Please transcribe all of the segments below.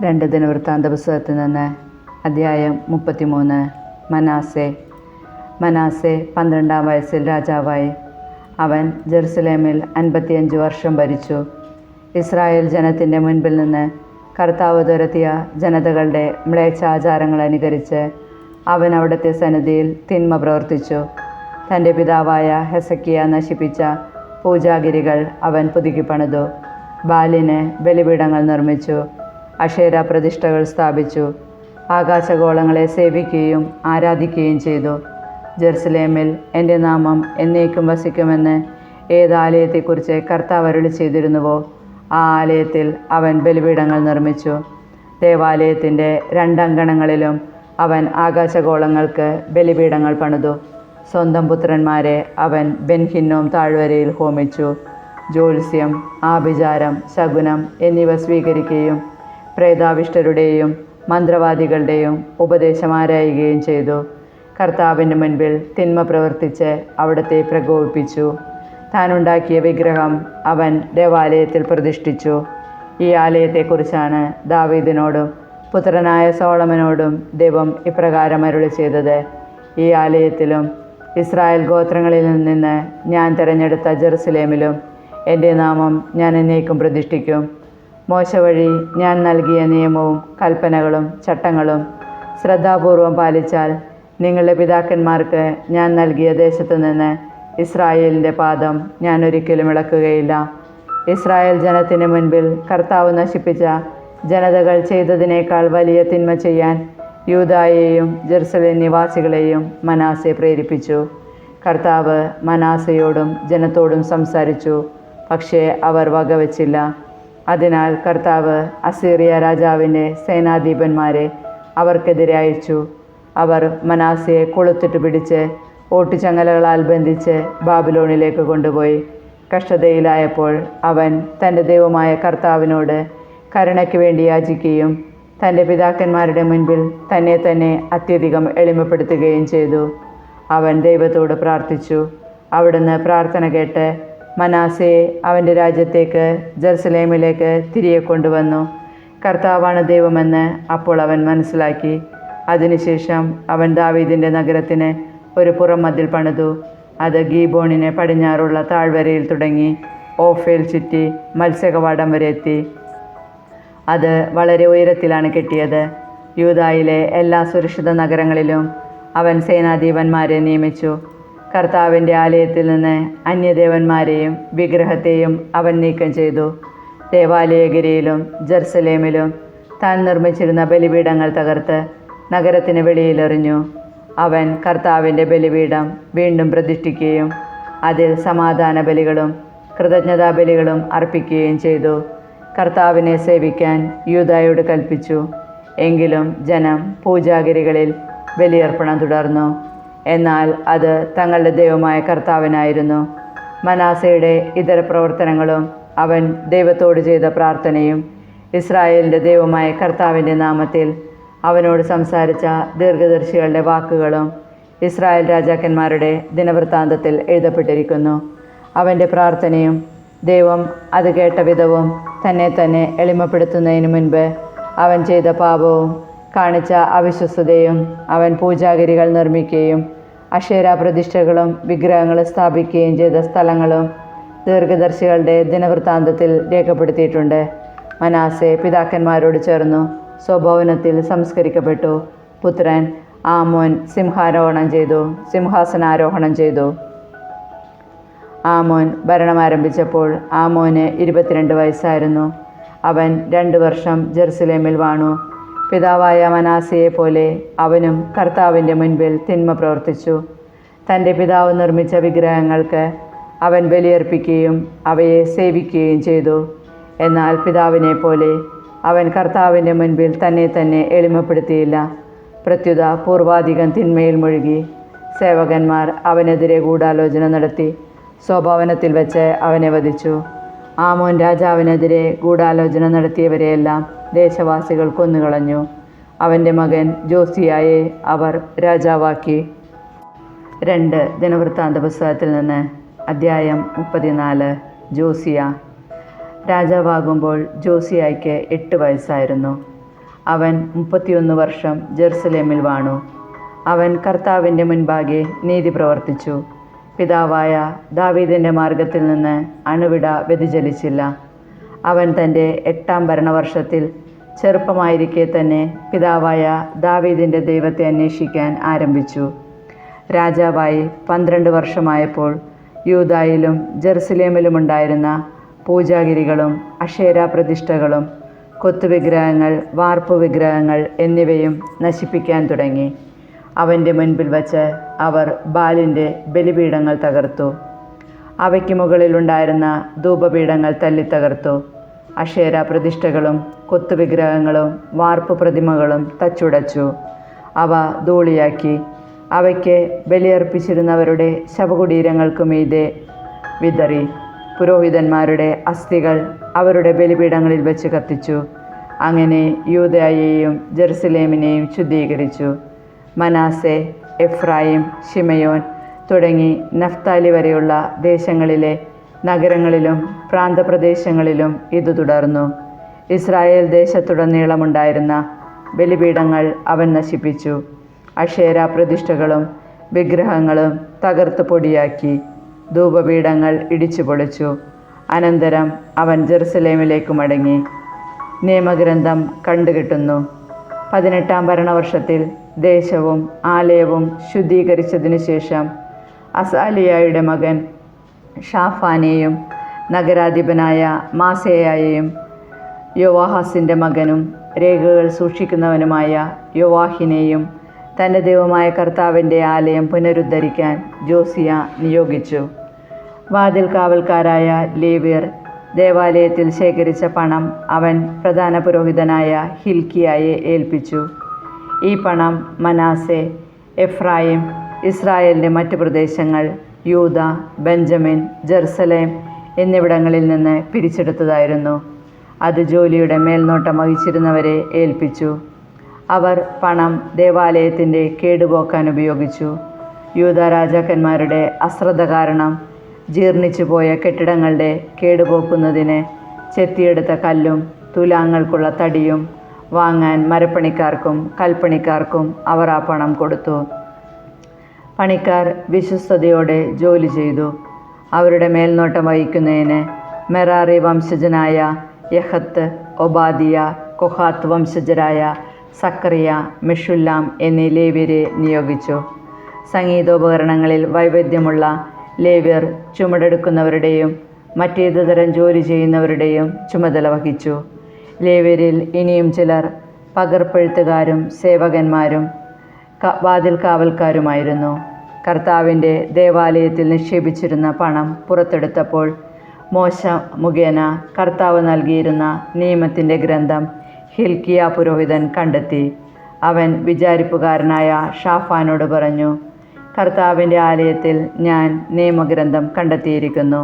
രണ്ട് ദിനവൃത്താന്ത പുസ്തകത്തിൽ നിന്ന് അധ്യായം 33. മനാസെ 12-ാം വയസ്സിൽ രാജാവായി. അവൻ ജെറുസലേമിൽ 55 വർഷം ഭരിച്ചു. ഇസ്രായേൽ ജനത്തിൻ്റെ മുൻപിൽ നിന്ന് കർത്താവ് തുരത്തിയ ജനതകളുടെ മ്ലേച്ഛാചാരങ്ങൾ അനുകരിച്ച് അവൻ അവിടുത്തെ സന്നിധിയിൽ തിന്മ പ്രവർത്തിച്ചു. തൻ്റെ പിതാവായ ഹെസക്കിയ നശിപ്പിച്ച പൂജാഗിരികൾ അവൻ പുതുക്കിപ്പണിതു. ബാലിന് ബലിപീഠങ്ങൾ നിർമ്മിച്ചു. അക്ഷേര പ്രതിഷ്ഠകൾ സ്ഥാപിച്ചു. ആകാശഗോളങ്ങളെ സേവിക്കുകയും ആരാധിക്കുകയും ചെയ്തു. ജെറുസലേമിൽ എൻ്റെ നാമം എന്നേക്കും വസിക്കുമെന്ന് ഏത് ആലയത്തെക്കുറിച്ച് കർത്താവ് അരുളി ചെയ്തിരുന്നുവോ ആ ആലയത്തിൽ അവൻ ബലിപീഠങ്ങൾ നിർമ്മിച്ചു. ദേവാലയത്തിൻ്റെ 2 അങ്കണങ്ങളിലും അവൻ ആകാശഗോളങ്ങൾക്ക് ബലിപീഠങ്ങൾ പണിതു. സ്വന്തം പുത്രന്മാരെ അവൻ ബെൻഹിന്നോം താഴ്വരയിൽ ഹോമിച്ചു. ജ്യോത്സ്യം, ആഭിചാരം, ശകുനം എന്നിവ സ്വീകരിക്കുകയും പ്രേതാവിഷ്ടരുടെയും മന്ത്രവാദികളുടെയും ഉപദേശം ആരായുകയും ചെയ്തു. കർത്താവിൻ്റെ മുൻപിൽ തിന്മ പ്രവർത്തിച്ച് അവിടത്തെ പ്രകോപിപ്പിച്ചു. താനുണ്ടാക്കിയ വിഗ്രഹം അവൻ ദേവാലയത്തിൽ പ്രതിഷ്ഠിച്ചു. ഈ ആലയത്തെക്കുറിച്ചാണ് ദാവീദിനോടും പുത്രനായ സോളമനോടും ദൈവം ഇപ്രകാരം അരുളി ചെയ്തത്: ഈ ആലയത്തിലും ഇസ്രായേൽ ഗോത്രങ്ങളിൽ നിന്ന് ഞാൻ തിരഞ്ഞെടുത്ത ജെറുസലേമിലും എൻ്റെ നാമം ഞാൻ എന്നേക്കും പ്രതിഷ്ഠിക്കും. മോശ വഴി ഞാൻ നൽകിയ നിയമവും കൽപ്പനകളും ചട്ടങ്ങളും ശ്രദ്ധാപൂർവം പാലിച്ചാൽ നിങ്ങളുടെ പിതാക്കന്മാർക്ക് ഞാൻ നൽകിയ ദേശത്തു നിന്ന് ഇസ്രായേലിൻ്റെ പാദം ഞാൻ ഒരിക്കലും ഇളക്കുകയില്ല. ഇസ്രായേൽ ജനത്തിന് മുൻപിൽ കർത്താവ് നശിപ്പിച്ച ജനതകൾ ചെയ്തതിനേക്കാൾ വലിയ തിന്മ ചെയ്യാൻ യൂദായെയും ജെറുസലേം നിവാസികളെയും മനാസെ പ്രേരിപ്പിച്ചു. കർത്താവ് മനാസയോടും ജനത്തോടും സംസാരിച്ചു, പക്ഷേ അവർ വകവച്ചില്ല. അതിനാൽ കർത്താവ് അസീറിയ രാജാവിൻ്റെ സേനാധിപന്മാരെ അവർക്കെതിരെ അയച്ചു. അവർ മനാസയെ കൊളുത്തിട്ട് പിടിച്ച് ഓട്ടുചങ്ങലകളാൽ ബന്ധിച്ച് ബാബിലോണിലേക്ക് കൊണ്ടുപോയി. കഷ്ടതയിലായപ്പോൾ അവൻ തൻ്റെ ദൈവമായ കർത്താവിനോട് കരുണയ്ക്ക് വേണ്ടി യാചിക്കുകയും തൻ്റെ പിതാക്കന്മാരുടെ മുൻപിൽ തന്നെ അത്യധികം എളിമപ്പെടുത്തുകയും ചെയ്തു. അവൻ ദൈവത്തോട് പ്രാർത്ഥിച്ചു. അവിടുന്ന് പ്രാർത്ഥന കേട്ട് മനാസയെ അവൻ്റെ രാജ്യത്തേക്ക് ജെറുസലേമിലേക്ക് തിരികെ കൊണ്ടുവന്നു. കർത്താവാണ് ദൈവമെന്ന് അപ്പോൾ അവൻ മനസ്സിലാക്കി. അതിനുശേഷം അവൻ ദാവീദിൻ്റെ നഗരത്തിന് ഒരു പുറംമതിൽ പണിതു. അത് ഗീബോണിന് പടിഞ്ഞാറുള്ള താഴ്വരയിൽ തുടങ്ങി ഓഫേൽ ചുറ്റി മത്സ്യകവാടം വരെ എത്തി. അത് വളരെ ഉയരത്തിലാണ് കെട്ടിയത്. യൂദായിലെ എല്ലാ സുരക്ഷിത നഗരങ്ങളിലും അവൻ സേനാധിപന്മാരെ നിയമിച്ചു. കർത്താവിൻ്റെ ആലയത്തിൽ നിന്ന് അന്യദേവന്മാരെയും വിഗ്രഹത്തെയും അവൻ നീക്കം ചെയ്തു. ദേവാലയഗിരിയിലും ജെറുസലേമിലും താൻ നിർമ്മിച്ചിരുന്ന ബലിപീഠങ്ങൾ തകർത്ത് നഗരത്തിന് വെളിയിലെറിഞ്ഞു. അവൻ കർത്താവിൻ്റെ ബലിപീഠം വീണ്ടും പ്രതിഷ്ഠിക്കുകയും അതിൽ സമാധാന ബലികളും കൃതജ്ഞതാ ബലികളും അർപ്പിക്കുകയും ചെയ്തു. കർത്താവിനെ സേവിക്കാൻ യൂദായോട് കൽപ്പിച്ചു. എങ്കിലും ജനം പൂജാഗിരികളിൽ ബലിയർപ്പണം തുടർന്നു. എന്നാൽ അത് തങ്ങളുടെ ദൈവമായ കർത്താവിനായിരുന്നു. മനാസയുടെ ഇതര പ്രവർത്തനങ്ങളും അവൻ ദൈവത്തോട് ചെയ്ത പ്രാർത്ഥനയും ഇസ്രായേലിൻ്റെ ദൈവമായ കർത്താവിൻ്റെ നാമത്തിൽ അവനോട് സംസാരിച്ച ദീർഘദർശികളുടെ വാക്കുകളും ഇസ്രായേൽ രാജാക്കന്മാരുടെ ദിനവൃത്താന്തത്തിൽ എഴുതപ്പെട്ടിരിക്കുന്നു. അവൻ്റെ പ്രാർത്ഥനയും ദൈവം അത് കേട്ട വിധവും തന്നെ എളിമപ്പെടുത്തുന്നതിന് മുൻപ് അവൻ ചെയ്ത പാപവും കാണിച്ച അവിശ്വസ്തതയും അവൻ പൂജാഗിരികൾ നിർമ്മിക്കുകയും അക്ഷേര പ്രതിഷ്ഠകളും വിഗ്രഹങ്ങളും സ്ഥാപിക്കുകയും ചെയ്ത സ്ഥലങ്ങളും ദീർഘദർശികളുടെ ദിനവൃത്താന്തത്തിൽ രേഖപ്പെടുത്തിയിട്ടുണ്ട്. മനാസെ പിതാക്കന്മാരോട് ചേർന്നു സ്വഭവനത്തിൽ സംസ്കരിക്കപ്പെട്ടു. പുത്രൻ ആമോൻ സിംഹാസനാരോഹണം ചെയ്തു. ആമോൻ ഭരണം ആരംഭിച്ചപ്പോൾ ആമോന് 22 വയസ്സായിരുന്നു. അവൻ 2 വർഷം ജെറുസലേമിൽ വാണു. പിതാവായ മനാസയെ പോലെ അവനും കർത്താവിൻ്റെ മുൻപിൽ തിന്മ പ്രവർത്തിച്ചു. തൻ്റെ പിതാവ് നിർമ്മിച്ച വിഗ്രഹങ്ങൾക്ക് അവൻ ബലിയർപ്പിക്കുകയും അവയെ സേവിക്കുകയും ചെയ്തു. എന്നാൽ പിതാവിനെ പോലെ അവൻ കർത്താവിൻ്റെ മുൻപിൽ തന്നെ എളിമപ്പെടുത്തിയില്ല. പ്രത്യുത പൂർവാധികം തിന്മയിൽ മുഴുകി. സേവകന്മാർ അവനെതിരെ ഗൂഢാലോചന നടത്തി സ്വഭവനത്തിൽ വെച്ച് അവനെ വധിച്ചു. ആമോൻ രാജാവിനെതിരെ ഗൂഢാലോചന നടത്തിയവരെയെല്ലാം ദേശവാസികൾ കൊന്നുകളഞ്ഞു. അവൻ്റെ മകൻ ജോസിയായെ അവർ രാജാവാക്കി. 2 ദിനവൃത്താന്ത പുസ്തകത്തിൽ നിന്ന് അധ്യായം 34. ജോസിയ. രാജാവാകുമ്പോൾ ജോസിയായ്ക്ക് 8 വയസ്സായിരുന്നു. അവൻ 31 വർഷം ജെറുസലേമിൽ വാണു. അവൻ കർത്താവിൻ്റെ മുൻപാകെ നീതി പ്രവർത്തിച്ചു. പിതാവായ ദാവീദിൻ്റെ മാർഗത്തിൽ നിന്ന് അണുവിട വ്യതിചലിച്ചില്ല. അവൻ തൻ്റെ 8-ാം ഭരണവർഷത്തിൽ ചെറുപ്പമായിരിക്കെ തന്നെ പിതാവായ ദാവീദിൻ്റെ ദൈവത്തെ അന്വേഷിക്കാൻ ആരംഭിച്ചു. രാജാവായി 12 വർഷമായപ്പോൾ യൂദായിലും ജെറുസലേമിലുമുണ്ടായിരുന്ന പൂജാഗിരികളും അക്ഷേരാ പ്രതിഷ്ഠകളും കൊത്തുവിഗ്രഹങ്ങൾ, വാർപ്പുവിഗ്രഹങ്ങൾ എന്നിവയും നശിപ്പിക്കാൻ തുടങ്ങി. അവൻ്റെ മുൻപിൽ വച്ച് അവർ ബാലിൻ്റെ ബലിപീഠങ്ങൾ തകർത്തു. അവയ്ക്ക് മുകളിലുണ്ടായിരുന്ന ധൂപപീഠങ്ങൾ തല്ലിത്തകർത്തു. അക്ഷേരാ പ്രതിഷ്ഠകളും കൊത്തുവിഗ്രഹങ്ങളും വാർപ്പ് പ്രതിമകളും തച്ചുടച്ചു. അവ ധൂളിയാക്കി. അവയ്ക്ക് ബലിയർപ്പിച്ചിരുന്നവരുടെ ശവകുടീരങ്ങൾക്കു മീതെ വിതറി. പുരോഹിതന്മാരുടെ അസ്ഥികൾ അവരുടെ ബലിപീഠങ്ങളിൽ വെച്ച് കത്തിച്ചു. അങ്ങനെ യൂദായെയും ജെറുസലേമിനെയും ശുദ്ധീകരിച്ചു. മനാസെ, എഫ്രായിം, ശിമയോൻ തുടങ്ങി നഫ്താലി വരെയുള്ള ദേശങ്ങളിലെ നഗരങ്ങളിലും പ്രാന്തപ്രദേശങ്ങളിലും ഇത് തുടർന്നു. ഇസ്രായേൽ ദേശത്തുടനീളമുണ്ടായിരുന്ന ബലിപീഠങ്ങൾ അവൻ നശിപ്പിച്ചു. അക്ഷേരാ പ്രതിഷ്ഠകളും വിഗ്രഹങ്ങളും തകർത്ത് പൊടിയാക്കി. ധൂപപീഠങ്ങൾ ഇടിച്ചു പൊളിച്ചു. അനന്തരം അവൻ ജെറുസലേമിലേക്ക് മടങ്ങി. നിയമഗ്രന്ഥം കണ്ടുകിട്ടുന്നു. 18-ാം ഭരണവർഷത്തിൽ ദേശവും ആലയവും ശുദ്ധീകരിച്ചതിനു ശേഷം അസാലിയായുടെ മകൻ ഷാഫാനെയും നഗരാധിപനായ മാസേയായെയും യോവാഹാസിൻ്റെ മകനും രേഖകൾ സൂക്ഷിക്കുന്നവനുമായ യോവാഹിനെയും തൻ്റെ ദൈവമായ കർത്താവിൻ്റെ ആലയം പുനരുദ്ധരിക്കാൻ ജോസിയ നിയോഗിച്ചു. വാതിൽ കാവൽക്കാരായ ലേവ്യർ ദേവാലയത്തിൽ ശേഖരിച്ച പണം അവൻ പ്രധാന പുരോഹിതനായ ഹിൽക്കിയായെ ഏൽപ്പിച്ചു. ഈ പണം മനാസെ, എഫ്രായിം, ഇസ്രായേലിൻ്റെ മറ്റ് പ്രദേശങ്ങൾ, യൂദ, ബെഞ്ചമിൻ, ജെറുസലേം എന്നിവിടങ്ങളിൽ നിന്ന് പിരിച്ചെടുത്തതായിരുന്നു. അത് ജോലിയുടെ മേൽനോട്ടം വഹിച്ചിരുന്നവരെ ഏൽപ്പിച്ചു. അവർ പണം ദേവാലയത്തിൻ്റെ കേടുപോക്കാൻ ഉപയോഗിച്ചു. യൂദ രാജാക്കന്മാരുടെ അശ്രദ്ധ കാരണം ജീർണിച്ചു പോയ കെട്ടിടങ്ങളുടെ കേടുപോക്കുന്നതിന് ചെത്തിയെടുത്ത കല്ലും തുലാങ്ങൾക്കുള്ള തടിയും വാങ്ങാൻ മരപ്പണിക്കാർക്കും കൽപ്പണിക്കാർക്കും അവർ ആ പണം കൊടുത്തു. പണിക്കാർ വിശ്വസ്തയോടെ ജോലി ചെയ്തു. അവരുടെ മേൽനോട്ടം വഹിക്കുന്നതിന് മെറാറി വംശജനായ യഹത്ത്, ഒബാദിയ, കൊഹാത്ത് വംശജരായ സക്കറിയ, മെഷുല്ലാം എന്നീ ലേവ്യരെ നിയോഗിച്ചു. സംഗീതോപകരണങ്ങളിൽ വൈവിധ്യമുള്ള ലേവ്യർ ചുമടെടുക്കുന്നവരുടെയും മറ്റേതു തരം ജോലി ചെയ്യുന്നവരുടെയും ചുമതല വഹിച്ചു. ലേവ്യരിൽ ഇനിയും ചിലർ പകർപ്പെഴുത്തുകാരും സേവകന്മാരും വാതിൽ കാവൽക്കാരുമായിരുന്നു. കർത്താവിൻ്റെ ദേവാലയത്തിൽ നിക്ഷേപിച്ചിരുന്ന പണം പുറത്തെടുത്തപ്പോൾ മോശ മുഖേന കർത്താവ് നൽകിയിരുന്ന നിയമത്തിൻ്റെ ഗ്രന്ഥം ഹിൽക്കിയ പുരോഹിതൻ കണ്ടെത്തി. അവൻ വിചാരിപ്പുകാരനായ ഷാഫാനോട് പറഞ്ഞു, കർത്താവിൻ്റെ ആലയത്തിൽ ഞാൻ നിയമഗ്രന്ഥം കണ്ടെത്തിയിരിക്കുന്നു.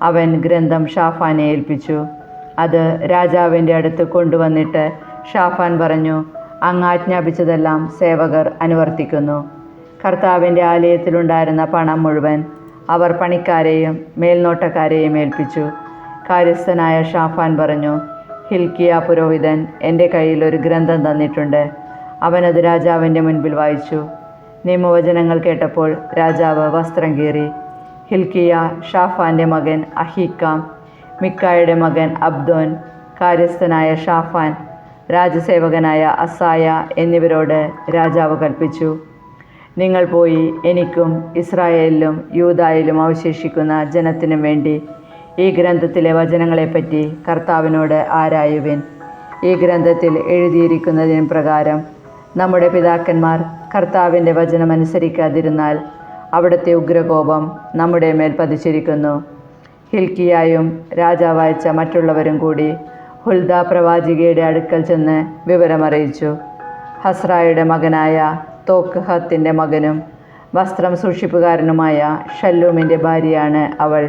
അവൻ ഗ്രന്ഥം ഷാഫാനെ ഏൽപ്പിച്ചു. അത് രാജാവിൻ്റെ അടുത്ത് കൊണ്ടുവന്നിട്ട് ഷാഫാൻ പറഞ്ഞു, അങ്ങ് ആജ്ഞാപിച്ചതെല്ലാം സേവകർ അനുവർത്തിക്കുന്നു. കർത്താവിൻ്റെ ആലയത്തിലുണ്ടായിരുന്ന പണം മുഴുവൻ അവർ പണിക്കാരെയും മേൽനോട്ടക്കാരെയും ഏൽപ്പിച്ചു. കാര്യസ്ഥനായ ഷാഫാൻ പറഞ്ഞു, ഹിൽക്കിയ പുരോഹിതൻ എൻ്റെ കയ്യിൽ ഒരു ഗ്രന്ഥം തന്നിട്ടുണ്ട്. അവനത് രാജാവിൻ്റെ മുൻപിൽ വായിച്ചു. നിയമവചനങ്ങൾ കേട്ടപ്പോൾ രാജാവ് വസ്ത്രം കീറി. ഹിൽക്കിയ ഷാഫാൻ്റെ മകൻ അഹീക്കാം, മിക്കായുടെ മകൻ അബ്ദോൻ, കാര്യസ്ഥനായ ഷാഫാൻ, രാജസേവകനായ അസായ എന്നിവരോട് രാജാവ് കൽപ്പിച്ചു, നിങ്ങൾ പോയി എനിക്കും ഇസ്രായേലിലും യൂദായിലും അവശേഷിക്കുന്ന ജനത്തിനും വേണ്ടി ഈ ഗ്രന്ഥത്തിലെ വചനങ്ങളെപ്പറ്റി കർത്താവിനോട് ആരായുവിൻ. ഈ ഗ്രന്ഥത്തിൽ എഴുതിയിരിക്കുന്നതിന് പ്രകാരം നമ്മുടെ പിതാക്കന്മാർ കർത്താവിൻ്റെ വചനമനുസരിക്കാതിരുന്നാൽ അവിടുത്തെ ഉഗ്രകോപം നമ്മുടെ മേൽ പതിച്ചിരിക്കുന്നു. ഹിൽക്കിയായും രാജാവയച്ച മറ്റുള്ളവരും കൂടി ഹുൽദ പ്രവാചികയുടെ അടുക്കൽ ചെന്ന് വിവരമറിയിച്ചു. ഹസ്രായുടെ മകനായ തോക്ക്ഹത്തിൻ്റെ മകനും വസ്ത്രം സൂക്ഷിപ്പുകാരനുമായ ഷല്ലൂമിൻ്റെ ഭാര്യയാണ് അവൾ.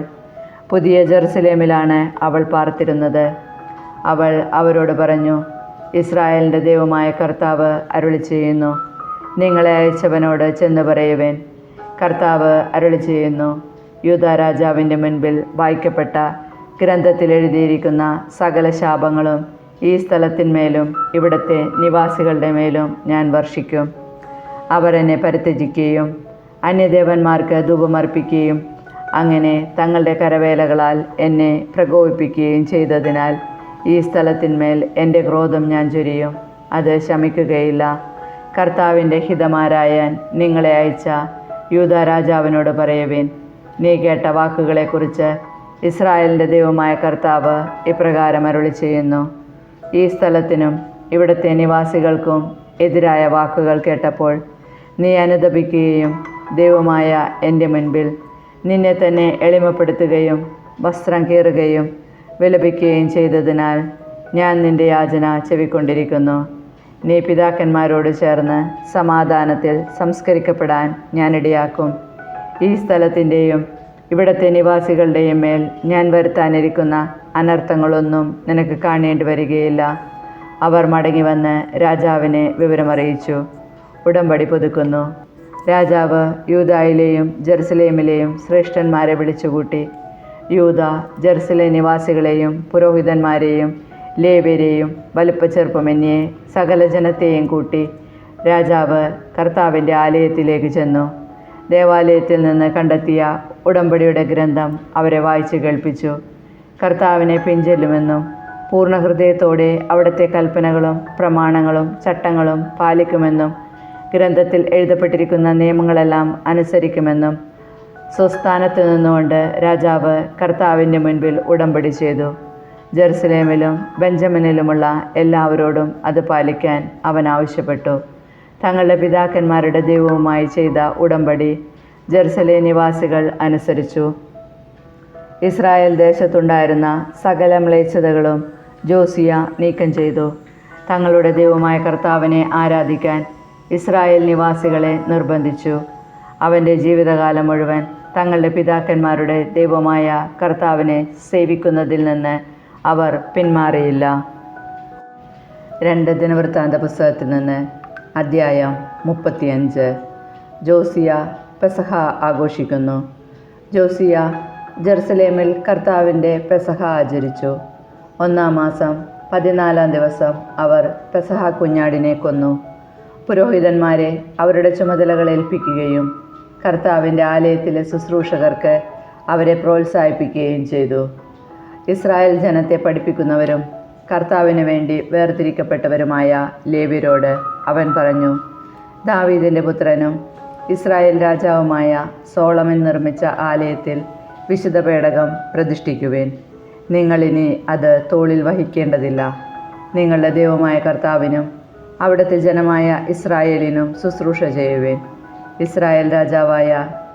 പുതിയ ജെറുസലേമിലാണ് അവൾ പാർത്തിരുന്നത്. അവൾ അവരോട് പറഞ്ഞു, ഇസ്രായേലിൻ്റെ ദൈവമായ കർത്താവ് അരുളി ചെയ്യുന്നു, നിങ്ങളെ അയച്ചവനോട് ചെന്ന് പറയുവേൻ. കർത്താവ് അരുളി ചെയ്യുന്നു, യൂദാ രാജാവിൻ്റെ മുൻപിൽ വായിക്കപ്പെട്ട ഗ്രന്ഥത്തിൽ എഴുതിയിരിക്കുന്ന സകല ശാപങ്ങളും ഈ സ്ഥലത്തിന്മേലും ഇവിടുത്തെ നിവാസികളുടെ മേലും ഞാൻ വർഷിക്കും. അവർ എന്നെ പരിത്യജിക്കുകയും അന്യദേവന്മാർക്ക് ധൂപമർപ്പിക്കുകയും അങ്ങനെ തങ്ങളുടെ കരവേലകളാൽ എന്നെ പ്രകോപിപ്പിക്കുകയും ചെയ്തതിനാൽ ഈ സ്ഥലത്തിന്മേൽ എൻ്റെ ക്രോധം ഞാൻ ചൊരിയും, അത് ശമിക്കുകയില്ല. കർത്താവിൻ്റെ ഹിതമാരായാൻ നിങ്ങളെ അയച്ച യൂദാ രാജാവിനോട് പറയുവിൻ, നീ കേട്ട വാക്കുകളെക്കുറിച്ച് ഇസ്രായേലിൻ്റെ ദൈവമായ കർത്താവ് ഇപ്രകാരം അരുളി ചെയ്യുന്നു. ഈ സ്ഥലത്തിനും ഇവിടുത്തെ നിവാസികൾക്കും എതിരായ വാക്കുകൾ കേട്ടപ്പോൾ നീ അനുതപിക്കുകയും ദൈവമായ എൻ്റെ മുൻപിൽ നിന്നെ തന്നെ എളിമപ്പെടുത്തുകയും വസ്ത്രം കീറുകയും വിലപിക്കുകയും ചെയ്തതിനാൽ ഞാൻ നിൻ്റെ യാചന ചെവിക്കൊണ്ടിരിക്കുന്നു. നീ പിതാക്കന്മാരോട് ചേർന്ന് സമാധാനത്തിൽ സംസ്കരിക്കപ്പെടാൻ ഞാനിടയാക്കും. ഈ സ്ഥലത്തിൻ്റെയും ഇവിടുത്തെ നിവാസികളുടെയും മേൽ ഞാൻ വരുത്താനിരിക്കുന്ന അനർത്ഥങ്ങളൊന്നും നിനക്ക് കാണേണ്ടി വരികയില്ല. അവർ മടങ്ങി വന്ന് രാജാവിനെ വിവരമറിയിച്ചു. ഉടമ്പടി പുതുക്കുന്നു. രാജാവ് യൂദായിലെയും ജെറുസലേമിലെയും ശ്രേഷ്ഠന്മാരെ വിളിച്ചുകൂട്ടി. യൂദ ജെറുസലേം നിവാസികളെയും പുരോഹിതന്മാരെയും ലേവ്യരെയും വലിപ്പച്ചെറുപ്പമന്യേ സകല ജനത്തെയും കൂട്ടി രാജാവ് കർത്താവിൻ്റെ ആലയത്തിലേക്ക് ചെന്നു. ദേവാലയത്തിൽ നിന്ന് കണ്ടെത്തിയ ഉടമ്പടിയുടെ ഗ്രന്ഥം അവരെ വായിച്ച് കേൾപ്പിച്ചു. കർത്താവിനെ പിൻചെല്ലുമെന്നും പൂർണ്ണ ഹൃദയത്തോടെ അവിടുത്തെ കൽപ്പനകളും പ്രമാണങ്ങളും ചട്ടങ്ങളും പാലിക്കുമെന്നും ഗ്രന്ഥത്തിൽ എഴുതപ്പെട്ടിരിക്കുന്ന നിയമങ്ങളെല്ലാം അനുസരിക്കുമെന്നും സ്വസ്ഥാനത്ത് നിന്നുകൊണ്ട് രാജാവ് കർത്താവിൻ്റെ മുൻപിൽ ഉടമ്പടി ചെയ്തു. ജെറുസലേമിലും ബെഞ്ചമിനിലുമുള്ള എല്ലാവരോടും അത് പാലിക്കാൻ അവൻ ആവശ്യപ്പെട്ടു. തങ്ങളുടെ പിതാക്കന്മാരുടെ ദൈവവുമായി ചെയ്ത ഉടമ്പടി ജെറുസലേം നിവാസികൾ അനുസരിച്ചു. ഇസ്രായേൽ ദേശത്തുണ്ടായിരുന്ന സകല മ്ലേച്ഛതകളും ജോസിയ നീക്കം ചെയ്തു. തങ്ങളുടെ ദൈവമായ കർത്താവിനെ ആരാധിക്കാൻ ഇസ്രായേൽ നിവാസികളെ നിർബന്ധിച്ചു. അവൻ്റെ ജീവിതകാലം മുഴുവൻ തങ്ങളുടെ പിതാക്കന്മാരുടെ ദൈവമായ കർത്താവിനെ സേവിക്കുന്നതിൽ നിന്ന് അവർ പിന്മാറിയില്ല. 2 ദിനവൃത്താന്ത പുസ്തകത്തിൽ നിന്ന് അദ്ധ്യായം 35. ജോസിയ പെസഹ ആഘോഷിക്കുന്നു. ജോസിയ ജെറുസലേമിൽ കർത്താവിൻ്റെ പെസഹ ആചരിച്ചു. 1-ാം മാസം 14-ാം ദിവസം അവർ പെസഹ കുഞ്ഞാടിനെ കൊന്നു. പുരോഹിതന്മാരെ അവരുടെ ചുമതലകൾ ഏൽപ്പിക്കുകയും കർത്താവിൻ്റെ ആലയത്തിലെ ശുശ്രൂഷകർക്ക് അവരെ പ്രോത്സാഹിപ്പിക്കുകയും ചെയ്തു. ഇസ്രായേൽ ജനത്തെ പഠിപ്പിക്കുന്നവരും കർത്താവിന് വേണ്ടി വേർതിരിക്കപ്പെട്ടവരുമായ ലേവ്യരോട് അവൻ പറഞ്ഞു, ദാവീദിൻ്റെ പുത്രനും ഇസ്രായേൽ രാജാവുമായ സോളമൻ നിർമ്മിച്ച ആലയത്തിൽ വിശുദ്ധ പേടകം പ്രതിഷ്ഠിക്കുവിൻ. നിങ്ങളിനി അത് തോളിൽ വഹിക്കേണ്ടതില്ല. നിങ്ങളുടെ ദൈവമായ കർത്താവിനും അവിടുത്തെ ജനമായ ഇസ്രായേലിനും ശുശ്രൂഷ ചെയ്യുവിൻ. ഇസ്രായേൽ രാജാവായ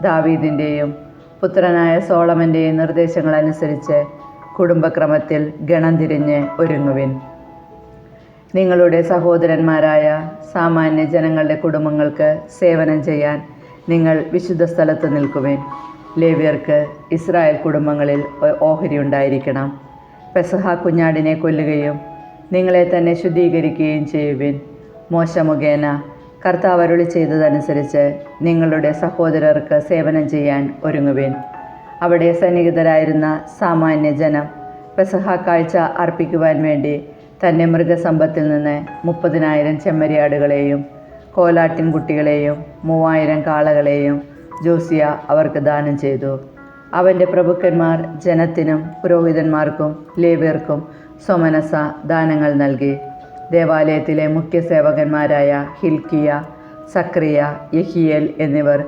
ദാവീദിൻ്റെയും പുത്രനായ സോളമൻ്റെയും നിർദ്ദേശങ്ങളനുസരിച്ച് കുടുംബക്രമത്തിൽ ഗണം തിരിഞ്ഞ് ഒരുങ്ങുവിൻ. നിങ്ങളുടെ സഹോദരന്മാരായ സാമാന്യ ജനങ്ങളുടെ കുടുംബങ്ങൾക്ക് സേവനം ചെയ്യാൻ നിങ്ങൾ വിശുദ്ധ സ്ഥലത്ത് നിൽക്കുവിൻ. ലേവ്യർക്ക് ഇസ്രായേൽ കുടുംബങ്ങളിൽ ഓഹരി ഉണ്ടായിരിക്കണം. പെസഹ കുഞ്ഞാടിനെ കൊല്ലുകയും നിങ്ങളെ തന്നെ ശുദ്ധീകരിക്കുകയും ചെയ്യുവിൻ. മോശ മുഖേന കർത്താവ് അരുളി ചെയ്തതനുസരിച്ച് നിങ്ങളുടെ സഹോദരർക്ക് സേവനം ചെയ്യാൻ ഒരുങ്ങുവിൻ. അവിടെ സന്നിഹിതരായിരുന്ന സാമാന്യ ജനം പെസഹ കാഴ്ച അർപ്പിക്കുവാൻ വേണ്ടി തൻ്റെ മൃഗസമ്പത്തിൽ നിന്ന് 30,000 ചെമ്മരിയാടുകളെയും കോലാട്ടിൻ കുട്ടികളെയും 3000 കാളകളെയും ജോസിയ അവർക്ക് ദാനം ചെയ്തു. അവൻ്റെ പ്രഭുക്കന്മാർ ജനത്തിനും പുരോഹിതന്മാർക്കും ലേവ്യർക്കും സ്വമനസ ദാനങ്ങൾ നൽകി. ദേവാലയത്തിലെ മുഖ്യ സേവകന്മാരായ ഹിൽക്കിയ, സക്രിയ, യഹിയേൽ എന്നിവർ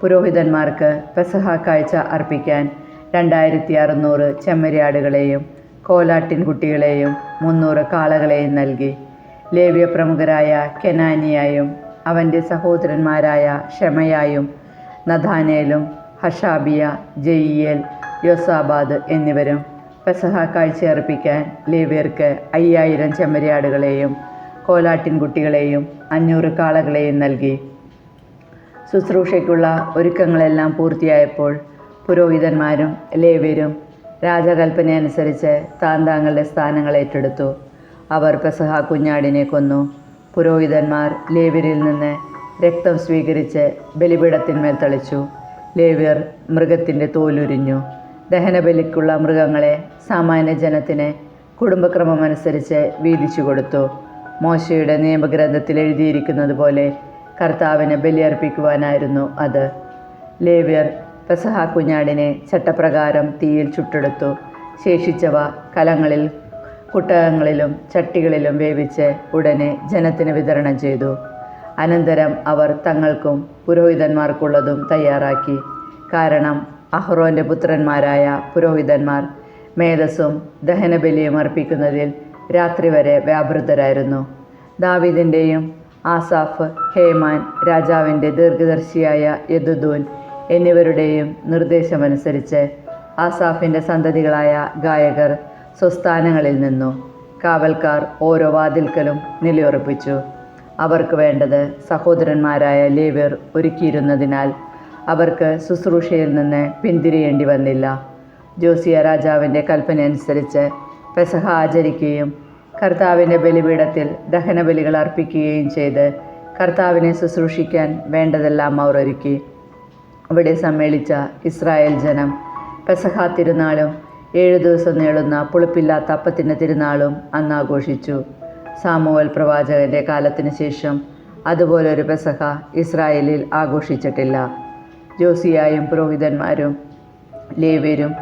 പുരോഹിതന്മാർക്ക് പെസഹ കാഴ്ച അർപ്പിക്കാൻ 2600 ചെമ്മരിയാടുകളെയും കോലാട്ടിൻ കുട്ടികളെയും 300 കാളകളെയും നൽകി. ലേവ്യ പ്രമുഖരായ കെനാനിയായും അവൻ്റെ സഹോദരന്മാരായ ഷെമയായും നഥാനേലും ഹഷാബിയ, ജയിയേൽ, യോസാബാദ് എന്നിവരും പെസഹ കാഴ്ചയർപ്പിക്കാൻ ലേവ്യർക്ക് 5000 ചെമ്മരിയാടുകളെയും കോലാട്ടിൻ കുട്ടികളെയും 500 കാളകളെയും നൽകി. ശുശ്രൂഷയ്ക്കുള്ള ഒരുക്കങ്ങളെല്ലാം പൂർത്തിയായപ്പോൾ പുരോഹിതന്മാരും ലേവ്യരും രാജകൽപ്പനയനുസരിച്ച് താന്താങ്ങളുടെ സ്ഥാനങ്ങൾ ഏറ്റെടുത്തു. അവർ പെസഹ കുഞ്ഞാടിനെ കൊന്നു. പുരോഹിതന്മാർ ലേവ്യരിൽ നിന്ന് രക്തം സ്വീകരിച്ച് ബലിപീഠത്തിന്മേൽ തളിച്ചു. ലേവ്യർ മൃഗത്തിൻ്റെ തോലുരിഞ്ഞു. ദഹനബലിക്കുള്ള മൃഗങ്ങളെ സാമാന്യ ജനത്തിന് കുടുംബക്രമമനുസരിച്ച് വീതിച്ചു കൊടുത്തു. മോശയുടെ നിയമഗ്രന്ഥത്തിൽ എഴുതിയിരിക്കുന്നത് പോലെ കർത്താവിന് ബലിയർപ്പിക്കുവാനായിരുന്നു അത്. ലേവ്യർ പെസഹ കുഞ്ഞാടിനെ ചട്ടപ്രകാരം തീയിൽ ചുട്ടെടുത്തു. ശേഷിച്ചവ കലങ്ങളിൽ, കുട്ടകങ്ങളിലും ചട്ടികളിലും വേവിച്ച് ഉടനെ ജനത്തിന് വിതരണം ചെയ്തു. അനന്തരം അവർ തങ്ങൾക്കും പുരോഹിതന്മാർക്കുള്ളതും തയ്യാറാക്കി. കാരണം അഹ്റോൻ്റെ പുത്രന്മാരായ പുരോഹിതന്മാർ മേധസ്സും ദഹനബലിയും അർപ്പിക്കുന്നതിൽ രാത്രി വരെ വ്യാപൃതരായിരുന്നു. ദാവീദിൻ്റെയും ആസാഫ്, ഹേമാൻ, രാജാവിൻ്റെ ദീർഘദർശിയായ യെദുഥൂൻ എന്നിവരുടെയും നിർദ്ദേശമനുസരിച്ച് ആസാഫിൻ്റെ സന്തതികളായ ഗായകർ സ്വസ്ഥാനങ്ങളിൽ നിന്നു. കാവൽക്കാർ ഓരോ വാതിൽക്കലും നിലയുറപ്പിച്ചു. അവർക്ക് വേണ്ടത് സഹോദരന്മാരായ ലേവ്യർ ഒരുക്കിയിരുന്നതിനാൽ അവർക്ക് ശുശ്രൂഷയിൽ നിന്ന് പിന്തിരിയേണ്ടി വന്നില്ല. ജോസിയ രാജാവിൻ്റെ കൽപ്പനയനുസരിച്ച് പെസഹ ആചരിക്കുകയും കർത്താവിൻ്റെ ബലിപീഠത്തിൽ ദഹനബലികൾ അർപ്പിക്കുകയും ചെയ്ത് കർത്താവിനെ ശുശ്രൂഷിക്കാൻ വേണ്ടതെല്ലാം അവർ ഒരുക്കി. അവിടെ സമ്മേളിച്ച ഇസ്രായേൽ ജനം പെസഹ തിരുനാളും 7 ദിവസം നീളുന്ന പുളിപ്പില്ലാത്ത അപ്പത്തിൻ്റെ തിരുനാളും അന്ന് ആഘോഷിച്ചു. സാമുവേൽ പ്രവാചകൻ്റെ കാലത്തിന് ശേഷം അതുപോലൊരു പെസഹ ഇസ്രായേലിൽ ആഘോഷിച്ചിട്ടില്ല. ജോസിയായും പുരോഹിതന്മാരും ലേവ്യരും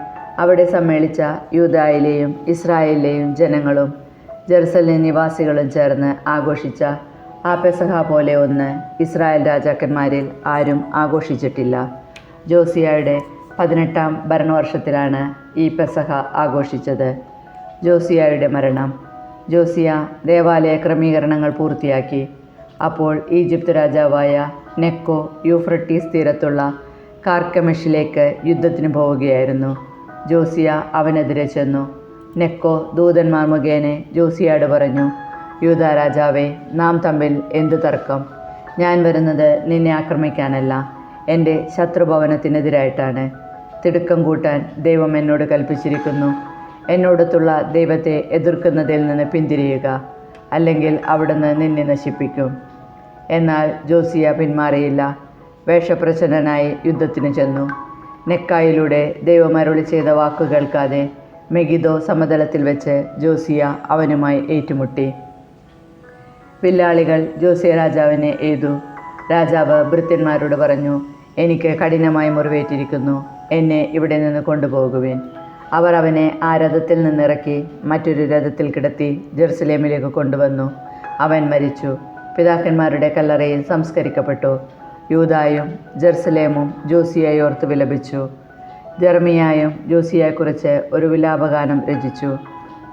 അവിടെ സമ്മേളിച്ച യൂദായിലെയും ഇസ്രായേലിലെയും ജനങ്ങളും ജെറുസലേം നിവാസികളും ചേർന്ന് ആഘോഷിച്ച ആ പെസഹ പോലെ ഒന്ന് ഇസ്രായേൽ രാജാക്കന്മാരിൽ ആരും ആഘോഷിച്ചിട്ടില്ല. ജോസിയായുടെ 18-ാം ഭരണവർഷത്തിലാണ് ഈ പെസഹ ആഘോഷിച്ചത്. ജോസിയായുടെ മരണം. ജോസിയ ദേവാലയ ക്രമീകരണങ്ങൾ പൂർത്തിയാക്കി. അപ്പോൾ ഈജിപ്ത് രാജാവായ നെക്കോ യൂഫ്രട്ടീസ് തീരത്തുള്ള കാർക്കമിഷിലേക്ക് യുദ്ധത്തിന് പോവുകയായിരുന്നു. ജോസിയ അവനെതിരെ ചെന്നു. നെക്കോ ദൂതന്മാർ മുഖേന ജോസിയോട് പറഞ്ഞു, യൂദാ രാജാവേ, നാം തമ്മിൽ എന്തു തർക്കം? ഞാൻ വരുന്നത് നിന്നെ ആക്രമിക്കാനല്ല, എൻ്റെ ശത്രുഭവനത്തിനെതിരായിട്ടാണ്. തിടുക്കം കൂട്ടാൻ ദൈവം എന്നോട് കൽപ്പിച്ചിരിക്കുന്നു. എന്നോടത്തുള്ള ദൈവത്തെ എതിർക്കുന്നതിൽ നിന്ന് പിന്തിരിയുക, അല്ലെങ്കിൽ അവിടുന്ന് നിന്നെ നശിപ്പിക്കും. എന്നാൽ ജോസിയ പിന്മാറിയില്ല. വേഷപ്രച്ഛന്നനായി യുദ്ധത്തിന് ചെന്നു. നെക്കായിലൂടെ ദൈവം അരുളി ചെയ്ത വാക്കു കേൾക്കാതെ മെഗിദോ സമതലത്തിൽ വെച്ച് ജോസിയ അവനുമായി ഏറ്റുമുട്ടി. വില്ലാളികൾ ജോസിയ രാജാവിനെ എയ്തു. രാജാവ് ഭൃത്യന്മാരോട് പറഞ്ഞു, എനിക്ക് കഠിനമായി മുറിവേറ്റിരിക്കുന്നു, എന്നെ ഇവിടെ നിന്ന് കൊണ്ടുപോകുവിൻ. അവർ അവനെ ആ രഥത്തിൽ നിന്നിറക്കി മറ്റൊരു രഥത്തിൽ കിടത്തി ജെറുസലേമിലേക്ക് കൊണ്ടുവന്നു. അവൻ മരിച്ചു. പിതാക്കന്മാരുടെ കല്ലറയിൽ സംസ്കരിക്കപ്പെട്ടു. യൂദായും ജെറുസലേമും ജോസിയയെ ഓർത്ത് വിലപിച്ചു. ജെറമിയായും ജോസിയയെക്കുറിച്ച് ഒരു വിലാപഗാനം രചിച്ചു.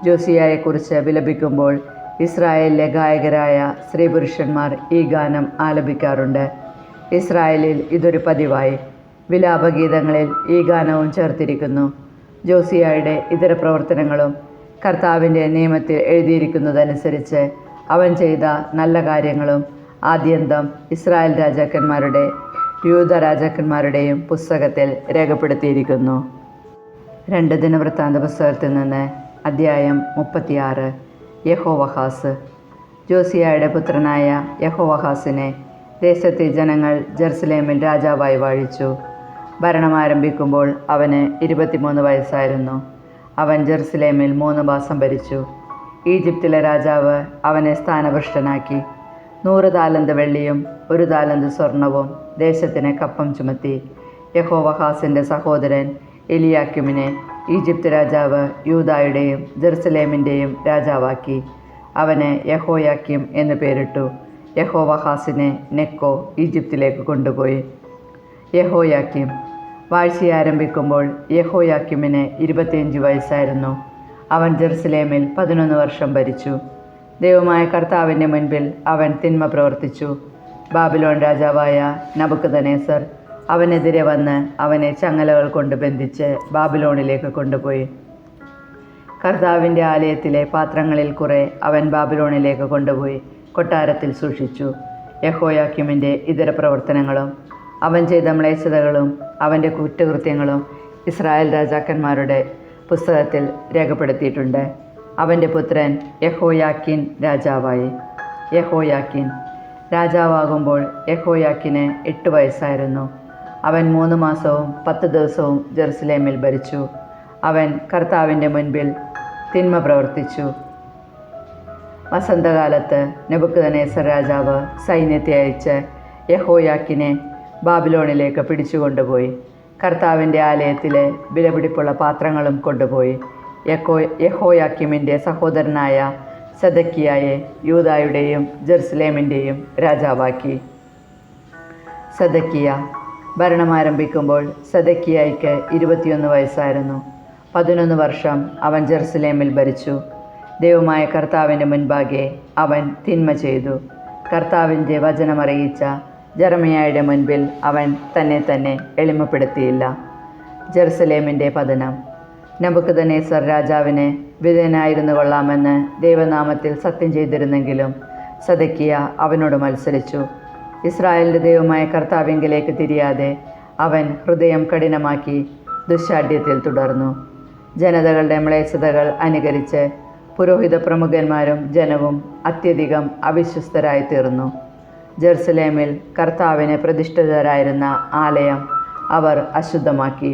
ജോസിയയെക്കുറിച്ച് വിലപിക്കുമ്പോൾ ഇസ്രായേലിലെ ഗായകരായ സ്ത്രീ പുരുഷന്മാർ ഈ ഗാനം ആലപിക്കാറുണ്ട്. ഇസ്രായേലിൽ ഇതൊരു പതിവായി. വിലാപഗീതങ്ങളിൽ ഈ ഗാനവും ചേർത്തിരിക്കുന്നു. ജോസിയയുടെ ഇതര പ്രവർത്തനങ്ങളും കർത്താവിൻ്റെ നിയമത്തിൽ എഴുതിയിരിക്കുന്നതനുസരിച്ച് അവൻ ചെയ്ത നല്ല കാര്യങ്ങളും ആദ്യന്തം ഇസ്രായേൽ രാജാക്കന്മാരുടെ യൂദ രാജാക്കന്മാരുടെയും പുസ്തകത്തിൽ രേഖപ്പെടുത്തിയിരിക്കുന്നു. 2 ദിനവൃത്താന്ത പുസ്തകത്തിൽ നിന്ന് അധ്യായം 36. യഹോവഹാസ്. ജോസിയയുടെ പുത്രനായ യഹോവഹാസിനെ ദേശത്തെ ജനങ്ങൾ ജെറുസലേമിൽ രാജാവായി വാഴിച്ചു. ഭരണം ആരംഭിക്കുമ്പോൾ അവന് 23 വയസ്സായിരുന്നു. അവൻ ജെറുസലേമിൽ 3 മാസം ഭരിച്ചു. ഈജിപ്തിലെ രാജാവ് അവനെ സ്ഥാനഭ്രഷ്ടനാക്കി. 100 താലന്ത് വെള്ളിയും 1 താലന്ത് സ്വർണവും ദേശത്തിന് കപ്പം ചുമത്തി. യഹോവഹാസിൻ്റെ സഹോദരൻ എലിയാക്കിമിനെ ഈജിപ്ത് രാജാവ് യൂദായുടെയും ജെറുസലേമിൻ്റെയും രാജാവാക്കി. അവന് യഹോയാക്കിം എന്ന് പേരിട്ടു. യഹോവഹാസിനെ നെക്കോ ഈജിപ്തിലേക്ക് കൊണ്ടുപോയി. യഹോയാക്കിം. വാഴ്ച ആരംഭിക്കുമ്പോൾ യഹോയാക്കിമിന് 25 വയസ്സായിരുന്നു. അവൻ ജെറുസലേമിൽ 11 വർഷം ഭരിച്ചു. ദൈവമായ കർത്താവിൻ്റെ മുൻപിൽ അവൻ തിന്മ പ്രവർത്തിച്ചു. ബാബിലോൺ രാജാവായ നബൂഖദ്നേസർ അവനെതിരെ വന്ന് അവനെ ചങ്ങലകൾ കൊണ്ട് ബന്ധിച്ച് ബാബിലോണിലേക്ക് കൊണ്ടുപോയി. കർത്താവിൻ്റെ ആലയത്തിലെ പാത്രങ്ങളിൽ കുറെ അവൻ ബാബിലോണിലേക്ക് കൊണ്ടുപോയി കൊട്ടാരത്തിൽ സൂക്ഷിച്ചു. യഹോയാക്കിമിൻ്റെ ഇതര പ്രവർത്തനങ്ങളും അവൻ ചെയ്ത മ്ലേച്ഛതകളും അവൻ്റെ കുറ്റകൃത്യങ്ങളും ഇസ്രായേൽ രാജാക്കന്മാരുടെ പുസ്തകത്തിൽ രേഖപ്പെടുത്തിയിട്ടുണ്ട്. അവൻ്റെ പുത്രൻ യഹോയാക്കിൻ രാജാവായി. യഹോയാക്കിൻ രാജാവാകുമ്പോൾ യഹോയാക്കിന് 8 വയസ്സായിരുന്നു. അവൻ 3 മാസവും 10 ദിവസവും ജെറുസലേമിൽ ഭരിച്ചു. അവൻ കർത്താവിൻ്റെ മുൻപിൽ തിന്മ പ്രവർത്തിച്ചു. വസന്തകാലത്ത് നെബൂഖദ്നേസർ രാജാവ് സൈന്യത്തെ അയച്ച് യെഹോയാക്കിനെ ബാബിലോണിലേക്ക് പിടിച്ചുകൊണ്ടുപോയി. കർത്താവിൻ്റെ ആലയത്തിലെ വിലപിടിപ്പുള്ള പാത്രങ്ങളും കൊണ്ടുപോയി. യെഹോയാക്കീമിൻ്റെ സഹോദരനായ സെദക്കിയായെ യൂദായുടെയും ജെറുസലേമിൻ്റെയും രാജാവാക്കി. സെദക്കിയ ഭരണമാരംഭിക്കുമ്പോൾ സെദക്കിയായ്ക്ക് 21 വയസ്സായിരുന്നു. 11 വർഷം അവൻ ജെറുസലേമിൽ ഭരിച്ചു. ദൈവമായ കർത്താവിൻ്റെ മുൻപാകെ അവൻ തിന്മ ചെയ്തു. കർത്താവിൻ്റെ വചനമറിയിച്ച ജെറമ്യായുടെ മുൻപിൽ അവൻ തന്നെ എളിമപ്പെടുത്തിയില്ല. ജെറുസലേമിൻ്റെ പതനം. നെബൂഖദ്നേസർ രാജാവിന് വിധേയനായിരുന്നു കൊള്ളാമെന്ന് ദൈവനാമത്തിൽ സത്യം ചെയ്തിരുന്നെങ്കിലും സെദക്കിയ അവനോട് മത്സരിച്ചു. ഇസ്രായേലിൻ്റെ ദൈവമായ കർത്താവിങ്കിലേക്ക് തിരിയാതെ അവൻ ഹൃദയം കഠിനമാക്കി ദുശ്ശാഠ്യത്തിൽ തുടർന്നു. ജനതകളുടെ മ്ലേച്ഛതകൾ അനുകരിച്ച് പുരോഹിത പ്രമുഖന്മാരും ജനവും അത്യധികം അവിശ്വസ്തരായി തീർന്നു. ജെറുസലേമിൽ കർത്താവിന് പ്രതിഷ്ഠിതരായിരുന്ന ആലയം അവർ അശുദ്ധമാക്കി.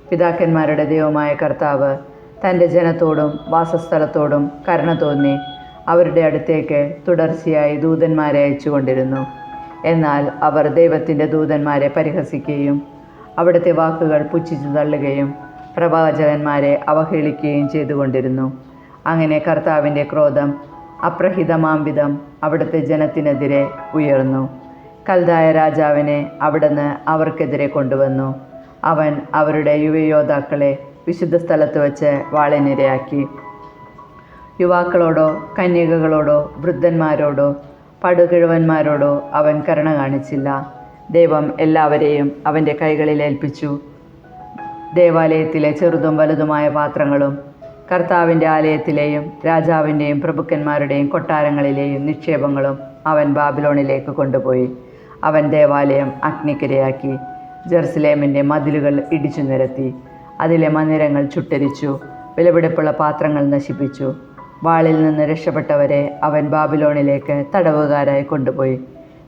പിതാക്കന്മാരുടെ ദൈവമായ കർത്താവ് തൻ്റെ ജനത്തോടും വാസസ്ഥലത്തോടും കരുണ തോന്നി അവരുടെ അടുത്തേക്ക് തുടർച്ചയായി ദൂതന്മാരെ അയച്ചുകൊണ്ടിരുന്നു. എന്നാൽ അവർ ദൈവത്തിൻ്റെ ദൂതന്മാരെ പരിഹസിക്കുകയും അവിടുത്തെ വാക്കുകൾ പുച്ഛിച്ചു തള്ളുകയും പ്രവാചകന്മാരെ അവഹേളിക്കുകയും ചെയ്തുകൊണ്ടിരുന്നു. അങ്ങനെ കർത്താവിൻ്റെ ക്രോധം അപ്രഹിതമാം വിധം അവിടുത്തെ ജനത്തിനെതിരെ ഉയർന്നു. കൽദായ രാജാവിനെ അവിടുന്ന് അവർക്കെതിരെ കൊണ്ടുവന്നു. അവൻ അവരുടെ യുവയോദ്ധാക്കളെ വിശുദ്ധ സ്ഥലത്ത് വച്ച് വാളിനിരയാക്കി. യുവാക്കളോടോ കന്യകകളോടോ വൃദ്ധന്മാരോടോ പടുകിഴവന്മാരോടോ അവൻ കരുണ കാണിച്ചില്ല. ദൈവം എല്ലാവരെയും അവൻ്റെ കൈകളിൽ ഏൽപ്പിച്ചു. ദേവാലയത്തിലെ ചെറുതും വലുതുമായ പാത്രങ്ങളും കർത്താവിൻ്റെ ആലയത്തിലെയും രാജാവിൻ്റെയും പ്രഭുക്കന്മാരുടെയും കൊട്ടാരങ്ങളിലെയും നിക്ഷേപങ്ങളും അവൻ ബാബിലോണിലേക്ക് കൊണ്ടുപോയി. അവൻ ദേവാലയം അഗ്നിക്കിരയാക്കി. ജെറുസലേമിൻ്റെ മതിലുകൾ ഇടിച്ചു നിരത്തി. അതിലെ മന്ദിരങ്ങൾ ചുട്ടരിച്ചു. വിലപിടിപ്പുള്ള പാത്രങ്ങൾ നശിപ്പിച്ചു. വാളിൽ നിന്ന് രക്ഷപ്പെട്ടവരെ അവൻ ബാബിലോണിലേക്ക് തടവുകാരായി കൊണ്ടുപോയി.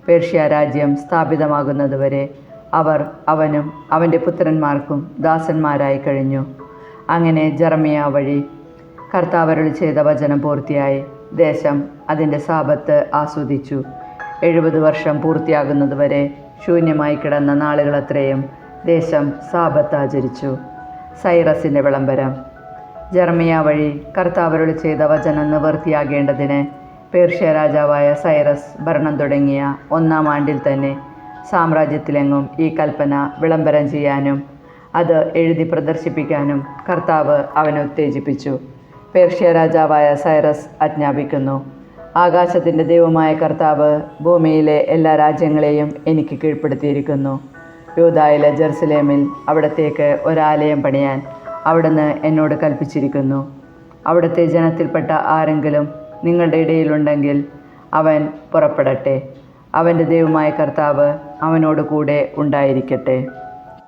പേർഷ്യ രാജ്യം സ്ഥാപിതമാകുന്നതുവരെ അവർ അവനും അവൻ്റെ പുത്രന്മാർക്കും ദാസന്മാരായി കഴിഞ്ഞു. അങ്ങനെ ജെറമ്യ വഴി കർത്താവ് അരുളി ചെയ്ത വചനം പൂർത്തിയായി. ദേശം അതിൻ്റെ സാബത്ത് ആസ്വദിച്ചു. 70 വർഷം പൂർത്തിയാകുന്നതുവരെ ശൂന്യമായി കിടന്ന നാളുകളത്രയും ദേശം സാബത്ത് ആചരിച്ചു. സൈറസിൻ്റെ വിളംബരം. ജെറമ്യ വഴി കർത്താവ് അരുളി ചെയ്ത വചനം നിവൃത്തിയാകേണ്ടതിന് പേർഷ്യ രാജാവായ സൈറസ് ഭരണം തുടങ്ങിയ 1-ാം ആണ്ടിൽ തന്നെ സാമ്രാജ്യത്തിലെങ്ങും ഈ കൽപ്പന വിളംബരം ചെയ്യാനും അത് എഴുതി പ്രദർശിപ്പിക്കാനും കർത്താവ് അവനെ ഉത്തേജിപ്പിച്ചു. പേർഷ്യ രാജാവായ സൈറസ് ആജ്ഞാപിക്കുന്നു: ആകാശത്തിൻ്റെ ദൈവമായ കർത്താവ് ഭൂമിയിലെ എല്ലാ രാജ്യങ്ങളെയും എനിക്ക് കീഴ്പ്പെടുത്തിയിരിക്കുന്നു. യൂദായിലെ ജെറുസലേമിൽ അവിടത്തേക്ക് ഒരാലയം പണിയാൻ അവിടുന്ന് എന്നോട് കൽപ്പിച്ചിരിക്കുന്നു. അവിടുത്തെ ജനത്തിൽപ്പെട്ട ആരെങ്കിലും നിങ്ങളുടെ ഇടയിലുണ്ടെങ്കിൽ അവൻ പുറപ്പെടട്ടെ. അവൻ്റെ ദൈവമായ കർത്താവ് അവനോട് കൂടെ ഉണ്ടായിരിക്കട്ടെ.